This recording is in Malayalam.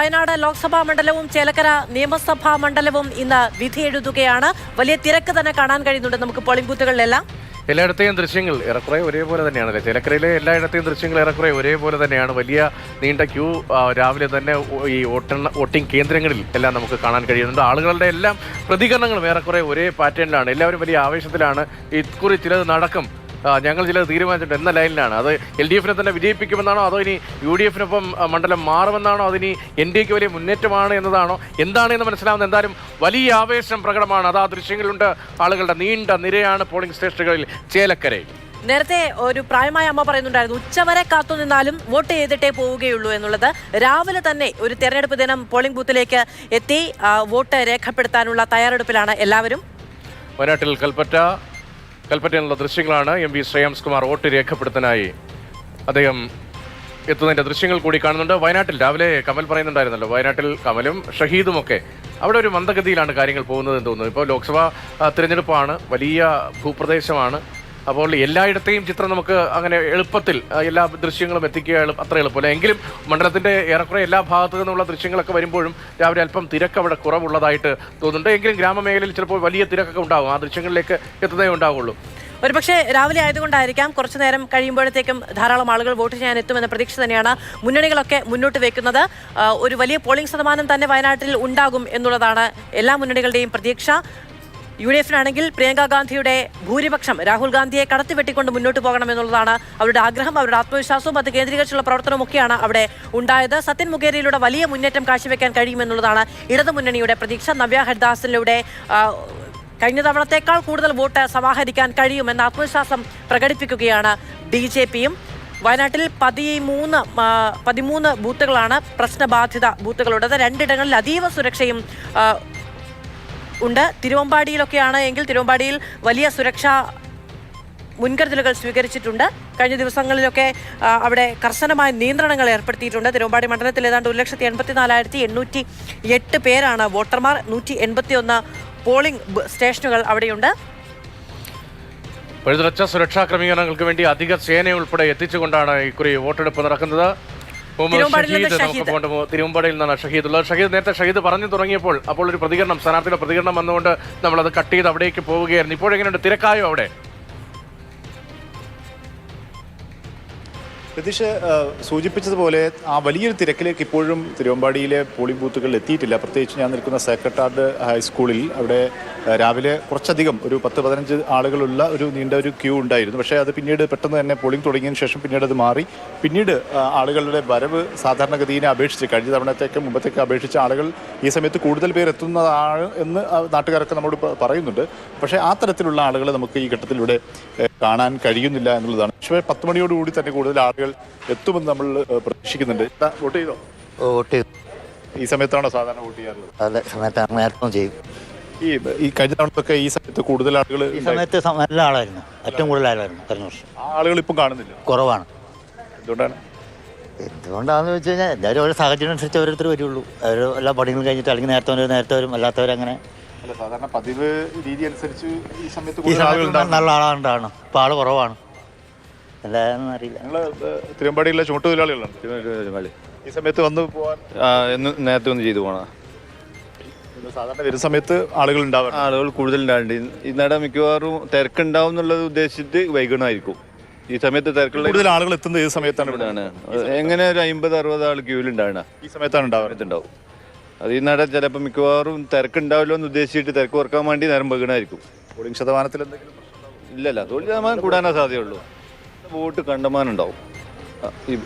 വയനാട് ലോക്സഭാ മണ്ഡലവും ചേലക്കര നിയമസഭാ മണ്ഡലവും ഇന്ന് വിധി എഴുതുകയാണ്. വലിയ തിരക്ക് തന്നെ കാണാൻ കഴിയുന്നുണ്ട് നമുക്ക് പോളിംഗ് ബൂത്തുകളിലെല്ലാം. എല്ലായിടത്തെയും ദൃശ്യങ്ങൾ ഏറെക്കുറെ ഒരേപോലെ തന്നെയാണല്ലേ. ചേലക്കരയിലെ എല്ലായിടത്തെയും ദൃശ്യങ്ങൾ ഏറെക്കുറെ ഒരേപോലെ തന്നെയാണ്. വലിയ നീണ്ട ക്യൂ രാവിലെ തന്നെ ഈ വോട്ടിംഗ് കേന്ദ്രങ്ങളിൽ എല്ലാം നമുക്ക് കാണാൻ കഴിയുന്നുണ്ട്. ആളുകളുടെ എല്ലാം പ്രതികരണങ്ങളും ഏറെക്കുറെ ഒരേ പാറ്റേണിലാണ്. എല്ലാവരും വലിയ ആവേശത്തിലാണ്. ഇക്കുറി ചിലത് നടക്കും, ഞങ്ങൾ ചിലത് തീരുമാനിച്ചിട്ടുണ്ട് എന്ന ലൈനിലാണ്. അത് LDF തന്നെ വിജയിപ്പിക്കുമെന്നാണോ, അതോ ഇനി UDF മണ്ഡലം മാറുമെന്നാണോ, അതിനി NDAക്ക് വലിയ മുന്നേറ്റമാണ് എന്നതാണോ, എന്താണെന്ന് മനസ്സിലാവുന്ന എന്തായാലും വലിയ ആവേശം പ്രകടമാണ്. അത് ആ ദൃശ്യങ്ങളുണ്ട്. ആളുകളുടെ നീണ്ട നിരയാണ് പോളിംഗ് സ്റ്റേഷനുകളിൽ ചേലക്കരയിൽ. നേരത്തെ ഒരു പ്രായമായ അമ്മ പറയുന്നുണ്ടായിരുന്നു, ഉച്ചവരെ കാത്തുനിന്നാലും വോട്ട് ചെയ്തിട്ടേ പോവുകയുള്ളൂ എന്നുള്ളത്. രാവിലെ തന്നെ ഒരു തെരഞ്ഞെടുപ്പ് ദിനം പോളിംഗ് ബൂത്തിലേക്ക് എത്തി വോട്ട് രേഖപ്പെടുത്താനുള്ള തയ്യാറെടുപ്പിലാണ് എല്ലാവരും. വയനാട്ടിൽ കൽപ്പറ്റയിലുള്ള ദൃശ്യങ്ങളാണ്. MP ശ്രേയാംസ് കുമാർ വോട്ട് രേഖപ്പെടുത്താനായി അദ്ദേഹം എത്തുന്നതിൻ്റെ ദൃശ്യങ്ങൾ കൂടി കാണുന്നുണ്ട്. വയനാട്ടിൽ രാവിലെ കമൽ പറയുന്നുണ്ടായിരുന്നല്ലോ, വയനാട്ടിൽ കമലും ഷഹീദുമൊക്കെ അവിടെ ഒരു മന്ദഗതിയിലാണ് കാര്യങ്ങൾ പോകുന്നതെന്ന് തോന്നുന്നു. ഇപ്പോൾ ലോക്സഭാ തിരഞ്ഞെടുപ്പാണ്, വലിയ ഭൂപ്രദേശമാണ്. അപ്പോൾ എല്ലായിടത്തെയും ചിത്രം നമുക്ക് അങ്ങനെ എളുപ്പത്തിൽ എല്ലാ ദൃശ്യങ്ങളും എത്തിക്കുക അത്ര എളുപ്പമല്ല. എങ്കിലും മണ്ഡലത്തിൻ്റെ ഏറെക്കുറെ എല്ലാ ഭാഗത്തു നിന്നുള്ള ദൃശ്യങ്ങളൊക്കെ വരുമ്പോഴും രാവിലെ അല്പം തിരക്ക് അവിടെ കുറവുള്ളതായിട്ട് തോന്നുന്നുണ്ട്. എങ്കിലും ഗ്രാമമേഖലയിൽ ചിലപ്പോൾ വലിയ തിരക്കൊക്കെ ഉണ്ടാകും. ആ ദൃശ്യങ്ങളിലേക്ക് എത്തുന്നതേ ഉണ്ടാവുള്ളൂ. ഒരുപക്ഷെ രാവിലെ ആയതുകൊണ്ടായിരിക്കാം കുറച്ചു നേരം കഴിയുമ്പോഴത്തേക്കും ധാരാളം ആളുകൾ വോട്ട് ചെയ്യാൻ എത്തുമെന്ന പ്രതീക്ഷ തന്നെയാണ് മുന്നണികളൊക്കെ മുന്നോട്ട് വെക്കുന്നത്. ഒരു വലിയ പോളിംഗ് ശതമാനം തന്നെ വയനാട്ടിൽ ഉണ്ടാകും എന്നുള്ളതാണ് എല്ലാ മുന്നണികളുടെയും പ്രതീക്ഷ. UDFനാണെങ്കിൽ പ്രിയങ്ക ഗാന്ധിയുടെ ഭൂരിപക്ഷം രാഹുൽ ഗാന്ധിയെ കടത്തിവെട്ടിക്കൊണ്ട് മുന്നോട്ട് പോകണമെന്നുള്ളതാണ് അവരുടെ ആഗ്രഹം. അവരുടെ ആത്മവിശ്വാസവും അത് കേന്ദ്രീകരിച്ചുള്ള പ്രവർത്തനമൊക്കെയാണ് അവിടെ ഉണ്ടായത്. സത്യൻ മുഖേരിയിലൂടെ വലിയ മുന്നേറ്റം കാഴ്ചവെക്കാൻ കഴിയുമെന്നുള്ളതാണ് ഇടതുമുന്നണിയുടെ പ്രതീക്ഷ. നവ്യ ഹരിദാസിലൂടെ കഴിഞ്ഞ തവണത്തേക്കാൾ കൂടുതൽ വോട്ട് സമാഹരിക്കാൻ കഴിയുമെന്ന ആത്മവിശ്വാസം പ്രകടിപ്പിക്കുകയാണ് BJPയും. വയനാട്ടിൽ 13 ബൂത്തുകളാണ് പ്രശ്നബാധിത ബൂത്തുകളുള്ളത്. 2 ഇടങ്ങളിൽ അതീവ സുരക്ഷയും ഉണ്ട്. തിരുവമ്പാടിയിലൊക്കെയാണ് എങ്കിൽ തിരുവമ്പാടിയിൽ വലിയ സുരക്ഷാ മുൻകരുതലുകൾ സ്വീകരിച്ചിട്ടുണ്ട്. കഴിഞ്ഞ ദിവസങ്ങളിലൊക്കെ അവിടെ കർശനമായ നിയന്ത്രണങ്ങൾ ഏർപ്പെടുത്തിയിട്ടുണ്ട്. തിരുവമ്പാടി മണ്ഡലത്തിൽ ഏതാണ്ട് 1,84,808 പേരാണ് വോട്ടർമാർ. 181 പോളിംഗ് സ്റ്റേഷനുകൾ അവിടെയുണ്ട്. പഴുതുറച്ച സുരക്ഷാ ക്രമീകരണങ്ങൾക്ക് വേണ്ടി അധിക സേന ഉൾപ്പെടെ എത്തിച്ചുകൊണ്ടാണ് ഇക്കുറി വോട്ടെടുപ്പ് നടക്കുന്നത്. തിരുവമ്പാടിയിൽ നിന്നാണ് ഷഹീദ് ഉള്ളത്. നേരത്തെ ഷഹീദ് പറഞ്ഞു തുടങ്ങിയപ്പോൾ അപ്പോൾ ഒരു പ്രതികരണം, സ്ഥാനാർത്ഥിയുടെ പ്രതികരണം വന്നുകൊണ്ട് നമ്മളത് കട്ട് ചെയ്ത് അവിടേക്ക് പോവുകയായിരുന്നു. ഇപ്പോഴെങ്ങനെയുണ്ട്, തിരക്കായോ അവിടെ? പ്രതീക്ഷ സൂചിപ്പിച്ചതുപോലെ ആ വലിയൊരു തിരക്കിലേക്ക് ഇപ്പോഴും തിരുവമ്പാടിയിലെ പോളിംഗ് ബൂത്തുകളിൽ എത്തിയിട്ടില്ല. പ്രത്യേകിച്ച് ഞാൻ നിൽക്കുന്ന സേക്രട്ടാർഡ് ഹൈസ്കൂളിൽ അവിടെ രാവിലെ കുറച്ചധികം ഒരു 10-15 ആളുകളുള്ള ഒരു നീണ്ട ഒരു ക്യൂ ഉണ്ടായിരുന്നു. പക്ഷേ അത് പിന്നീട് പെട്ടെന്ന് തന്നെ പോളിംഗ് തുടങ്ങിയതിന് ശേഷം പിന്നീട് അത് മാറി. പിന്നീട് ആളുകളുടെ വരവ് സാധാരണഗതിയെ അപേക്ഷിച്ച് കഴിഞ്ഞ തവണത്തേക്ക് മുമ്പത്തേക്ക് അപേക്ഷിച്ച് ആളുകൾ ഈ സമയത്ത് കൂടുതൽ പേർ എത്തുന്നതാണ് എന്ന് നാട്ടുകാരൊക്കെ നമ്മോട് പറയുന്നുണ്ട്. പക്ഷേ ആ തരത്തിലുള്ള ആളുകളെ നമുക്ക് ഈ ഘട്ടത്തിലൂടെ കാണാൻ കഴിയുന്നില്ല എന്നുള്ളതാണ്. പക്ഷേ 10 മണിയോടുകൂടി തന്നെ കൂടുതൽ ആളുകൾ എത്തുമെന്ന് നമ്മൾ പ്രതീക്ഷിക്കുന്നുണ്ട്. വോട്ട് ചെയ്തോ? വോട്ട് ചെയ്തു. ഈ സമയത്താണോ സാധാരണ വോട്ട് ചെയ്യാറുള്ളത്? അതെ, സമയത്ത് നേരത്തെ ചെയ്യും. ഈ കഴിഞ്ഞ തവണത്തൊക്കെ ഈ സമയത്ത് കൂടുതൽ ആളുകൾ ഈ സമയത്ത് നല്ല ആളായിരുന്നു, ഏറ്റവും കൂടുതൽ ആളായിരുന്നു കഴിഞ്ഞ വർഷം. ആ ആളുകൾ ഇപ്പം കാണുന്നില്ല, കുറവാണ്. എന്തുകൊണ്ടാണെന്ന് വെച്ച് കഴിഞ്ഞാൽ എല്ലാവരും ഓരോ സാഹചര്യം അനുസരിച്ച് ഓരോരുത്തർ വരുള്ളൂ. അവർ എല്ലാ പണികളും കഴിഞ്ഞിട്ട് അല്ലെങ്കിൽ നേരത്തെ വരും, അല്ലാത്തവരങ്ങനെ. സാധാരണ പതിവ് രീതി അനുസരിച്ച് ഈ സമയത്ത് നല്ല ആളാണ്ടാണ്. ഇപ്പം ആള് കുറവാണ്. എല്ലാവരും അറിയില്ല. നിങ്ങൾ തിരുവമ്പാടിയിലെ ചുമട്ടുതൊഴിലാളികളാണ്. ഈ സമയത്ത് വന്ന് പോകാൻ നേരത്തെ ഒന്ന് ചെയ്തു പോകണം. സാധാരണ വരുന്ന സമയത്ത് ആളുകൾ കൂടുതലുണ്ടാകുന്നുണ്ട്. ഇന്നടെ മിക്കവാറും തിരക്കുണ്ടാവും എന്നുള്ളത് ഉദ്ദേശിച്ചിട്ട് വൈകണമായിരിക്കും. ഈ സമയത്ത് തിരക്കുള്ള കൂടുതൽ ആളുകൾ എത്തുന്നത് ഏത് സമയത്താണ്? എങ്ങനെ ഒരു 50-60 ആൾ ക്യൂവിലുണ്ടാവണ ഈ സമയത്താണ് ഉണ്ടാവും. അത് ഇന്നടെ ചിലപ്പോൾ മിക്കവാറും തിരക്കുണ്ടാവില്ലോ എന്ന് ഉദ്ദേശിച്ചിട്ട് തിരക്ക് കുറക്കാൻ വേണ്ടി നേരം വൈകണമായിരിക്കും. പോളിംഗ് ശതമാനത്തിൽ എന്തെങ്കിലും ഇല്ലല്ല, 90% കൂടാനേ സാധ്യതയുള്ളൂ. വോട്ട് കണ്ടമാനുണ്ടാവും.